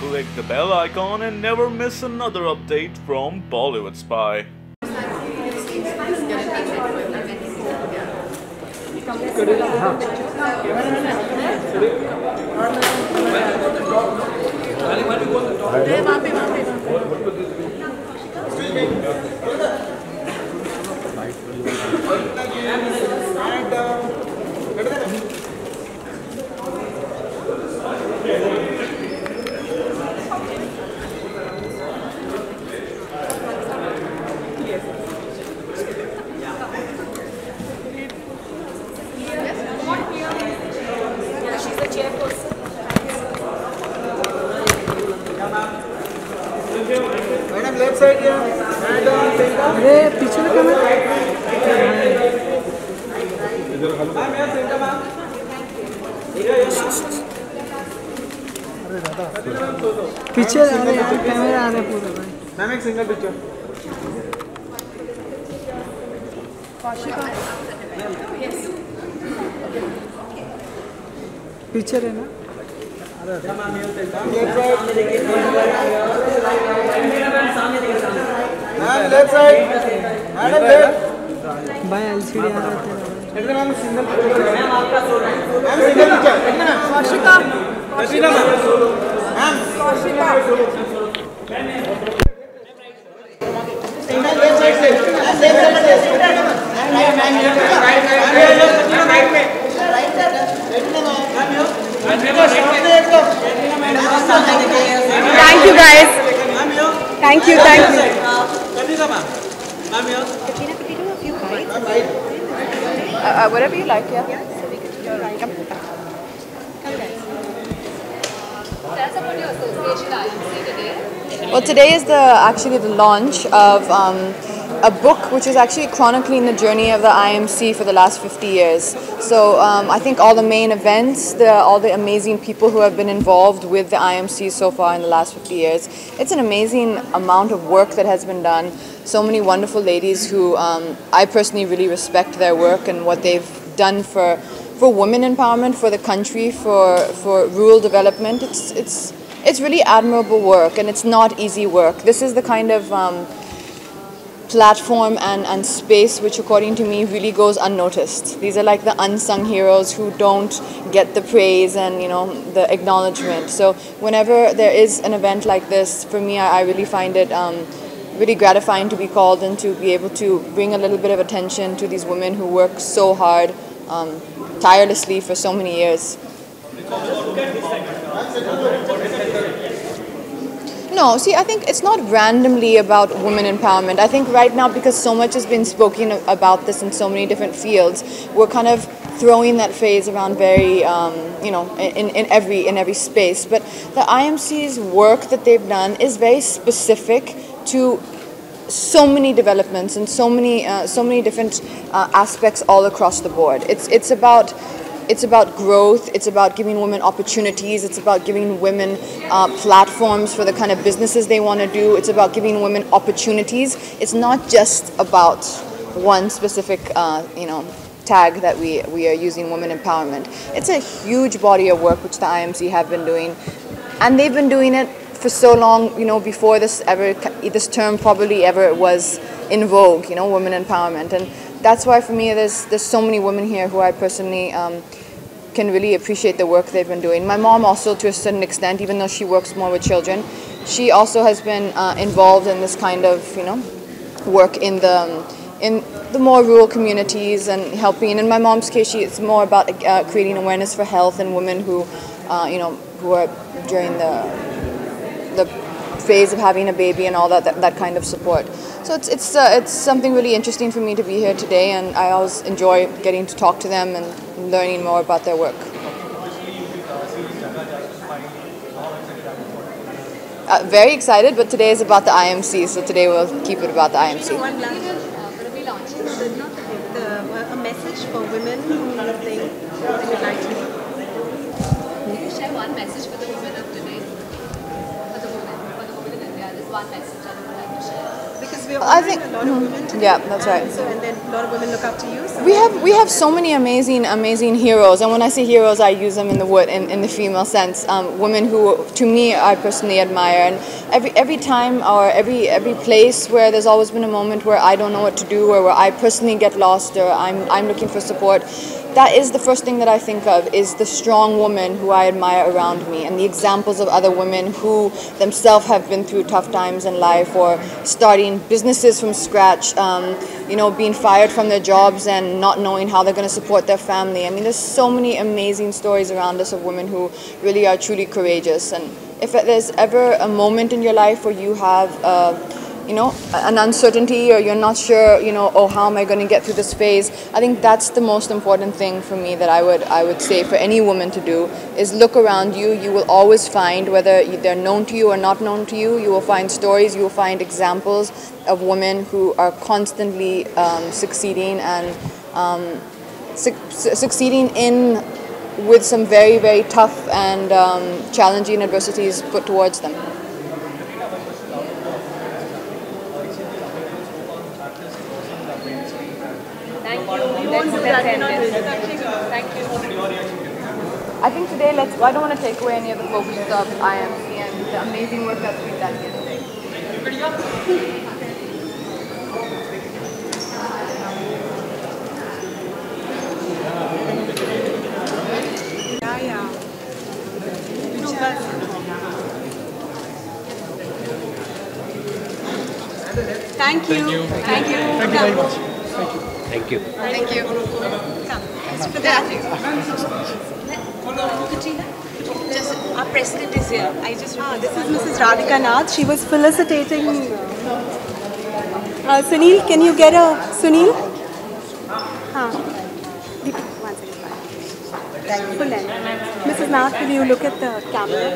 click the bell icon and never miss another update from Bollywood Spy. She's the chairperson. Madam left side क्या अरे पीछे में camera ma'am यार centre ma'am अरे दादा पीछे आ रहे हैं कैमरा आ रहे हैं पूरा भाई मैम एक सिंगल पिक्चर पीछे रहना लेफ्ट साइड मैडम लेफ्ट भाई एलसीडी आ रहा है मैम सिंगल मैम आपका सो रहा है ma'am single picture Kaushika Kaushika ma'am Kaushika single left side से लेफ्ट साइड से राइट में Thank you guys. Thank you. Katrina, could you do a few bites? Whatever you like, yeah. So we could you're right. Come guys. Tell us about your association IMC today. Well, today is actually the launch of a book which is actually chronicling the journey of the IMC for the last 50 years. So I think all the main events, all the amazing people who have been involved with the IMC so far in the last 50 years, it's an amazing amount of work that has been done. So many wonderful ladies who I personally really respect their work and what they've done for women empowerment, for the country, for rural development. It's really admirable work, and it's not easy work. This is the kind of platform and space which, according to me, really goes unnoticed. These are like the unsung heroes who don't get the praise and the acknowledgement. So whenever there is an event like this, for me, I really find it really gratifying to be called and to be able to bring a little bit of attention to these women who work so hard, tirelessly for so many years. No, see, I think it's not randomly about women empowerment. I think right now, because so much has been spoken about this in so many different fields, we're kind of throwing that phrase around very, in every space. But the IMC's work that they've done is very specific to so many developments and so many different aspects all across the board. It's about growth, it's about giving women opportunities, it's about giving women platforms for the kind of businesses they want to do, it's about giving women opportunities. It's not just about one specific, tag that we are using, women empowerment. It's a huge body of work which the IMC have been doing, and they've been doing it for so long, before this term probably ever was in vogue, women empowerment. And that's why for me there's so many women here who I personally can really appreciate the work they've been doing. My mom also, to a certain extent, even though she works more with children, she also has been involved in this kind of work in the more rural communities and helping. In my mom's case, it's more about creating awareness for health and women who who are during the phase of having a baby and all that kind of support. So it's something really interesting for me to be here today, and I always enjoy getting to talk to them and learning more about their work. Very excited, but today is about the IMC, so today we'll keep it about the IMC. One last a message for women who think they would like to. Can you share one message for the women of today? For the women in India, there's one message I would like to share. Because there I are think a lot of women today. yeah, that's right. So, and then a lot of women look up to you. So We have so many amazing heroes, and when I say heroes, I use them in the female sense. Women who, to me, I personally admire, and every time or every place where there's always been a moment where I don't know what to do, or where I personally get lost, or I'm looking for support. That is the first thing that I think of, is the strong woman who I admire around me, and the examples of other women who themselves have been through tough times in life, or starting businesses from scratch, being fired from their jobs and not knowing how they're going to support their family. I mean, there's so many amazing stories around us of women who really are truly courageous. And if there's ever a moment in your life where you have an uncertainty, or you're not sure, oh, how am I going to get through this phase? I think that's the most important thing for me that I would say for any woman to do, is look around you. You will always find, whether they're known to you or not known to you, you will find stories, you will find examples of women who are constantly succeeding and succeeding with some very, very tough and challenging adversities put towards them. Thank you. Thank you. I think today, I don't want to take away any of the focus of IMC and the amazing work that's been done here today. yeah. Thank you. Thank you. Thank you very much. Thank you. Thank you. Come. Katrina, our president is here. This is Mrs. Radhika Nath. She was felicitating. Sunil, can you get a Sunil? One second. Full length. Mrs. Nath, will you look at the camera?